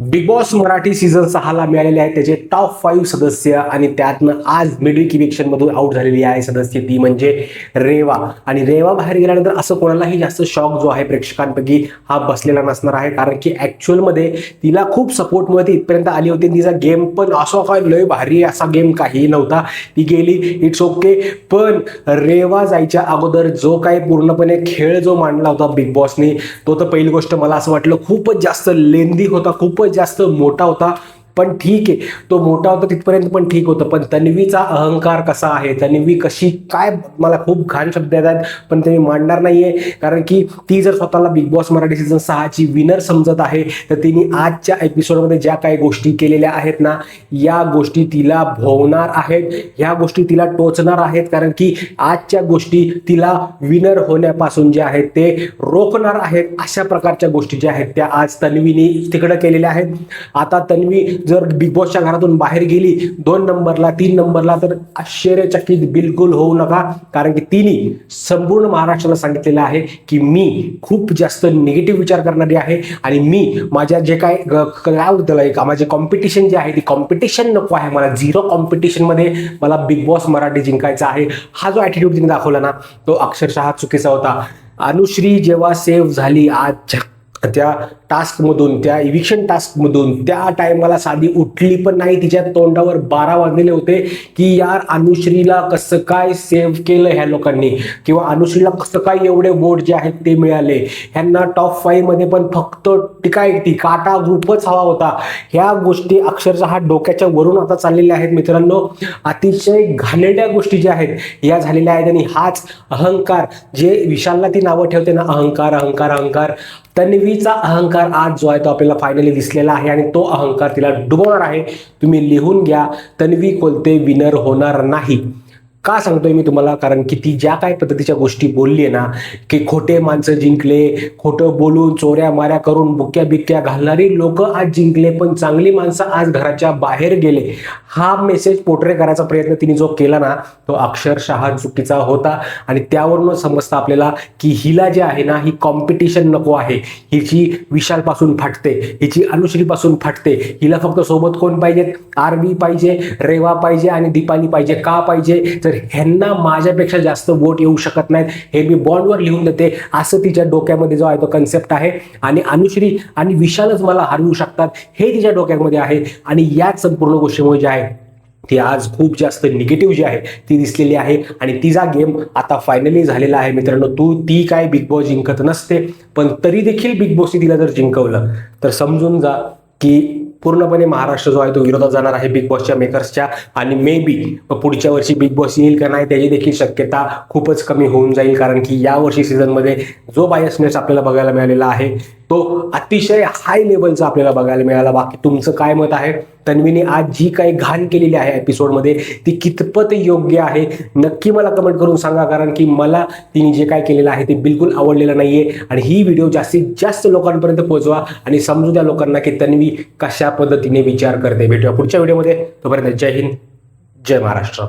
Big boss Marathi season 6 ला मिळालेले आहेत त्याचे टॉप 5 सदस्य आणि त्यातनं आज मिडवीक इव्हिक्शन मधून आउट झालेली आहे सदस्य ती म्हणजे रेवा. आणि रेवा बाहेर गेल्यानंतर असं कोणालाही जास्त शॉक जो आहे प्रेक्षकांपैकी हा बसलेला नसणार आहे, कारण की ऍक्च्युअल मध्ये तिला खूप सपोर्ट मुळे ती इथपर्यंत आली होती. तिचा गेम पण असा काय लय भारी असा गेम काही नव्हता, ती गेली इट्स ओके. पण रेवा जायच्या अगोदर जो काही पूर्णपणे खेळ जो मांडला होता बिग बॉसने, तो तर पहिली गोष्ट मला असं वाटलं खूपच जास्त लेंदी होता, खूपच जास्त मोठा होता. पण ठीक आहे, तो मोठा होता तिथपर्यंत पण ठीक होतं. पण तन्वीचा अहंकार कसा आहे, तन्वी कशी काय, मला खूप घाण शब्द येतात पण ते मी मांडणार नाहीये, कारण की ती जर स्वतःला बिग बॉस मराठी सीझन 6 ची विनर समजत आहे तर तिने आजच्या एपिसोडमध्ये ज्या काही गोष्टी केलेल्या आहेत ना, या गोष्टी तिला भोवणार आहेत, ह्या गोष्टी तिला टोचणार आहेत. कारण की आजच्या गोष्टी तिला विनर होण्यापासून जे आहेत ते रोखणार आहेत. अशा प्रकारच्या गोष्टी ज्या आहेत त्या आज तन्वीने तिकडे केलेल्या आहेत. आता तन्वी जर बिग बॉसच्या घरातून बाहेर गेली 2 नंबरला 3 नंबरला तर आश्चर्यचकित बिलकुल होऊ नका, कारण की तिने संपूर्ण महाराष्ट्राला सांगितलेलं आहे की मी खूप जास्त निगेटिव्ह विचार करणारी आहे आणि मी माझ्या जे काय माझे कॉम्पिटिशन जे आहे ती कॉम्पिटिशन नको आहे, मला झिरो कॉम्पिटिशन मध्ये मला बिग बॉस मराठी जिंकायचा आहे. हा जो ॲटिट्यूड तिने दाखवला ना, तो अक्षरशः चुकीचा होता. अनुश्री जेव्हा सेव्ह झाली आज त्या टास्कमधून, त्या इव्हिक्शन टास्कमधून, त्या टायमाला साधी उठली पण नाही. तिच्या तोंडावर 12 वाजलेले होते की यार अनुश्रीला कसं काय सेव्ह केलं ह्या लोकांनी, किंवा अनुश्रीला कसं काय एवढे वोट जे आहेत ते मिळाले. ह्यांना टॉप 5 मध्ये पण फक्त ती काटा ग्रुपच हवा होता. ह्या गोष्टी अक्षरशः डोक्याच्या वरून आता चाललेल्या आहेत मित्रांनो. अतिशय घाणेरड्या गोष्टी ज्या आहेत या झालेल्या आहेत. आणि हाच अहंकार, जे विशालला ती नावं ठेवते ना, अहंकार अहंकार अहंकार, तन्वीचा अहंकार आज जो आहे तो आपल्याला फायनली दिसलेला आहे आणि तो अहंकार तिला डुबवणार आहे. तुम्ही लिहून घ्या, तन्वी कोलते विनर होणार नाही. का सांगतोय मी तुम्हाला, कारण की ती ज्या काही पद्धतीच्या गोष्टी बोलली आहे ना, की खोटे माणसं जिंकले, खोटं बोलून चोऱ्या माऱ्या करून बुक्या बिक्या घालणारी लोक आज जिंकले, पण चांगली माणसं आज घराच्या बाहेर गेले. हा मेसेज पोर्ट्रे करायचा प्रयत्न तिने जो केला ना, तो अक्षरशः चुकीचा होता. आणि त्यावरून समजतं आपल्याला की हिला जे आहे ना, ही कॉम्पिटिशन नको आहे. हिची विशालपासून फाटते, हिची अनुश्रीपासून फाटते. हिला फक्त सोबत कोण पाहिजेत, आरबी पाहिजे, रेवा पाहिजे आणि दीपाली पाहिजे. का पाहिजे, तर ह्यांना माझ्यापेक्षा जास्त वोट येऊ शकत नाहीत, हे मी बॉन्डवर लिहून देते, असं तिच्या डोक्यामध्ये जो आहे तो कन्सेप्ट आहे. आणि अनुश्री आणि विशालच मला हरवू शकतात हे तिच्या डोक्यामध्ये आहे. आणि याच संपूर्ण गोष्टीमुळे जे आहे ती आज खूप जास्त निगेटिव्ह जी आहे ती दिसलेली आहे. आणि तिचा गेम आता फायनली झालेला आहे मित्रांनो. ती काय बिग बॉस जिंकत नसते, पण तरी देखील बिग बॉसने तिला जर जिंकवलं तर समजून जा की पूर्णपणे महाराष्ट्र जो आहे तो विरोधात जाणार आहे बिग बॉसच्या मेकर्सच्या. आणि मे बी पुढच्या वर्षी बिग बॉस येईल का नाही त्याची देखील शक्यता खूपच कमी होऊन जाईल, कारण की या वर्षी सीझनमध्ये जो बायसनेस आपल्याला बघायला मिळालेला आहे तो अतिशय हाय लेवलचा आपल्याला बघायला मिळाला. बाकी तुमचं काय मत आहे? तन्वीने आज जी काही घाण केलेली आहे एपिसोडमध्ये ती कितपत योग्य आहे नक्की मला कमेंट करून सांगा, कारण की मला तिने जे काय केलेलं आहे ते बिलकुल आवडलेलं नाहीये. आणि ही व्हिडिओ जास्तीत जास्त लोकांपर्यंत पोहोचवा आणि समजू द्या लोकांना की तन्वी कशा पद्धतीने विचार करते. भेटूया पुढच्या व्हिडिओमध्ये. तोपर्यंत जय हिंद, जय महाराष्ट्र.